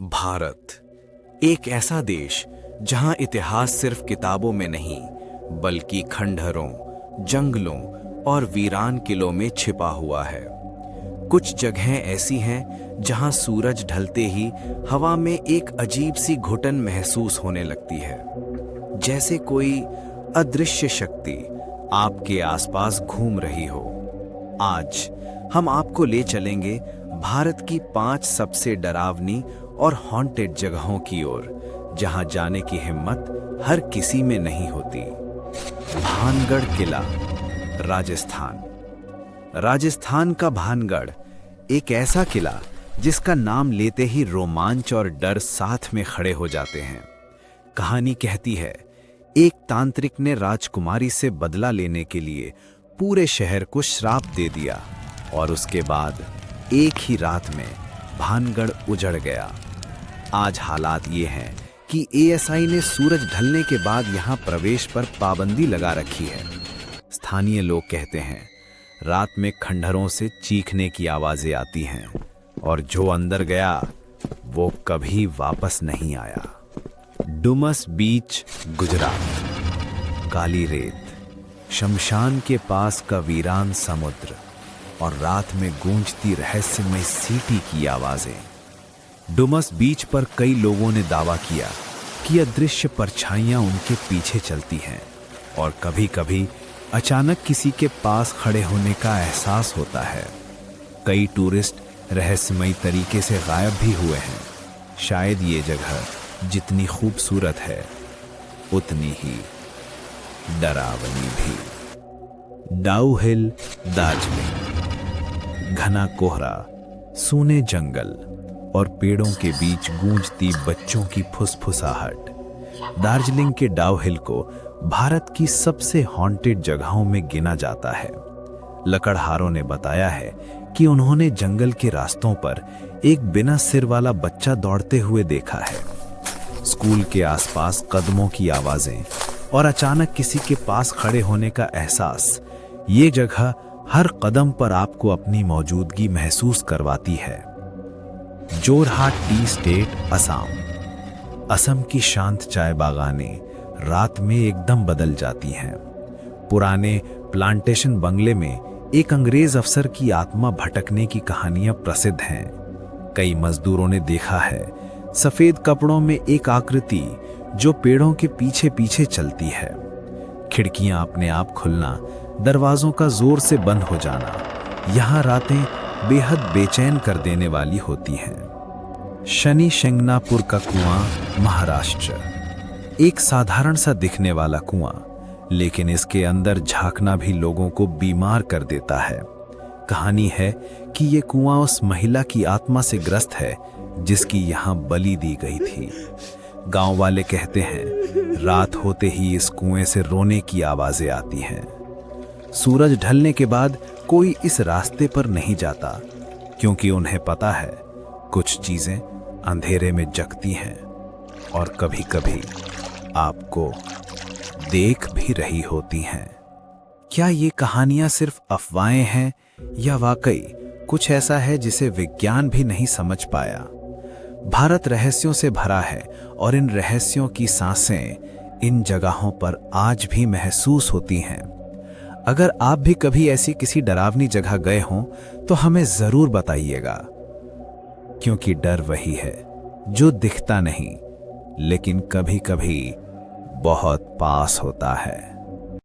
भारत एक ऐसा देश जहां इतिहास सिर्फ किताबों में नहीं बल्कि खंडहरों, जंगलों और वीरान किलों में छिपा हुआ है। कुछ जगहें ऐसी हैं जहां सूरज ढलते ही हवा में एक अजीब सी घुटन महसूस होने लगती है, जैसे कोई अदृश्य शक्ति आपके आसपास घूम रही हो। आज हम आपको ले चलेंगे भारत की 5 सबसे डरावनी और हॉन्टेड जगहों की ओर, जहां जाने की हिम्मत हर किसी में नहीं होती। भानगढ़ किला, राजस्थान। राजस्थान का भानगढ़ एक ऐसा किला जिसका नाम लेते ही रोमांच और डर साथ में खड़े हो जाते हैं। कहानी कहती है, एक तांत्रिक ने राजकुमारी से बदला लेने के लिए पूरे शहर को श्राप दे दिया और उसके बाद एक ही रात में भानगढ़ उजड़ गया। आज हालात ये हैं कि एएसआई ने सूरज ढलने के बाद यहां प्रवेश पर पाबंदी लगा रखी है। स्थानीय लोग कहते हैं, रात में खंडहरों से चीखने की आवाजें आती हैं और जो अंदर गया वो कभी वापस नहीं आया। डुमस बीच, गुजरात। काली रेत, शमशान के पास का वीरान समुद्र और रात में गूंजती रहस्यमय सीटी की आवाजें। डुमस बीच पर कई लोगों ने दावा किया कि अदृश्य परछाइयां उनके पीछे चलती हैं और कभी-कभी अचानक किसी के पास खड़े होने का एहसास होता है। कई टूरिस्ट रहस्यमय तरीके से गायब भी हुए हैं। शायद ये जगह जितनी खूबसूरत है उतनी ही डरावनी भी। डाउ हिल, दार्जिलिंग। घना कोहरा, सूने जंगल और पेड़ों के बीच गूंजती बच्चों की फुसफुसाहट। दार्जिलिंग के डाउ हिल को भारत की सबसे हॉन्टेड जगहों में गिना जाता है। लकड़हारों ने बताया है कि उन्होंने जंगल के रास्तों पर एक बिना सिर वाला बच्चा दौड़ते हुए देखा है। स्कूल के आसपास कदमों की आवाजें और अचानक किसी के पास खड़े होने का एहसास, ये जगह हर कदम पर आपको अपनी मौजूदगी महसूस करवाती है। Jorhat tea estate, Assam. असम की शांत चाय बागानें रात में एकदम बदल जाती हैं। पुराने प्लांटेशन बंगले में एक अंग्रेज अफसर की आत्मा भटकने की कहानियां प्रसिद्ध हैं। कई मजदूरों ने देखा है सफेद कपड़ों में एक आकृति जो पेड़ों के पीछे पीछे चलती है। खिड़कियां अपने आप खुलना, दरवाजों का जोर से बंद हो जाना, यहां रातें बेहद बेचैन कर देने वाली होती हैं। शनि शिंगणापुर का कुआं, महाराष्ट्र। एक साधारण सा दिखने वाला कुआं, लेकिन इसके अंदर झांकना भी लोगों को बीमार कर देता है। कहानी है कि ये कुआं उस महिला की आत्मा से ग्रस्त है जिसकी यहां बलि दी गई थी। गांव वाले कहते हैं, रात होते ही इस कुएं से रोने की आवाजें आती हैं। सूरज ढलने के बाद कोई इस रास्ते पर नहीं जाता, क्योंकि उन्हें पता है कुछ चीजें अंधेरे में जगती हैं और कभी-कभी आपको देख भी रही होती हैं। क्या ये कहानियां सिर्फ अफवाहें हैं या वाकई कुछ ऐसा है जिसे विज्ञान भी नहीं समझ पाया? भारत रहस्यों से भरा है और इन रहस्यों की सांसें इन जगहों पर आज भी महसूस होती हैं। अगर आप भी कभी ऐसी किसी डरावनी जगह गए हों तो हमें जरूर बताइएगा, क्योंकि डर वही है जो दिखता नहीं लेकिन कभी-कभी बहुत पास होता है।